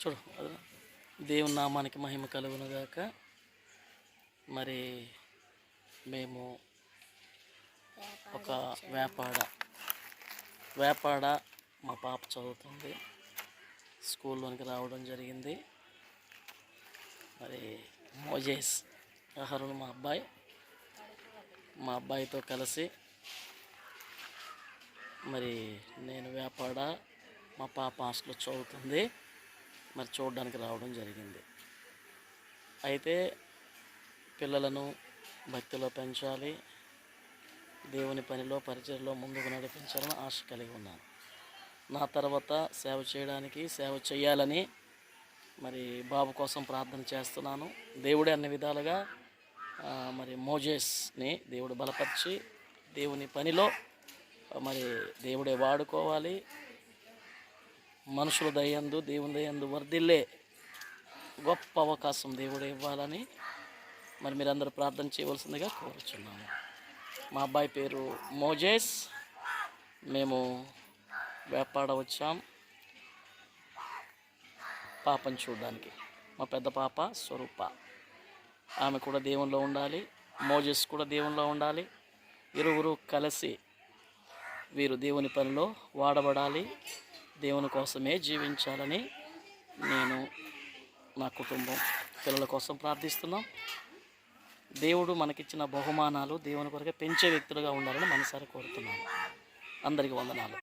చూడు దేవుని నామానికి మహిమ కలుగునుగాక. మరి మేము ఒక వేపాడ మా పాప చదువుతుంది, స్కూల్లోనికి రావడం జరిగింది. మరి మోజేస్ అహరోను మా అబ్బాయితో కలిసి మరి నేను వేపాడ, మా పాప హాస్టల్లో చదువుతుంది, మరి చూడడానికి రావడం జరిగింది. అయితే పిల్లలను భక్తిలో పెంచాలి, దేవుని పనిలో పరిచయలో ముందుకు నడిపించాలని ఆశ కలిగి ఉన్నాను. నా తర్వాత సేవ చేయాలని మరి బాబు కోసం ప్రార్థన చేస్తున్నాను. దేవుడే అన్ని విధాలుగా మరి మోజేస్ని దేవుడు బలపరిచి దేవుని పనిలో మరి దేవుడే వాడుకోవాలి. మనుషుల దయందు దేవుని దయందు వర్ధిల్లే గొప్ప అవకాశం దేవుడే ఇవ్వాలని మరి మీరందరూ ప్రార్థన చేయవలసిందిగా కోరుచున్నాము. మా అబ్బాయి పేరు మోజేస్. మేము వేపాడ వచ్చాం పాపను చూడడానికి. మా పెద్ద పాప స్వరూప, ఆమె కూడా దేవునిలో ఉండాలి, మోజేస్ కూడా దేవునిలో ఉండాలి. ఇరువురు కలిసి వీరు దేవుని పనిలో వాడబడాలి, దేవుని కోసమే జీవించాలని నేను, నా కుటుంబం, పిల్లల కోసం ప్రార్థిస్తున్నాం. దేవుడు మనకిచ్చిన బహుమానాలు దేవుని కొరకే పెంచే వ్యక్తులుగా ఉండాలని మనసారి కోరుతున్నాను. అందరికీ వందనాలు.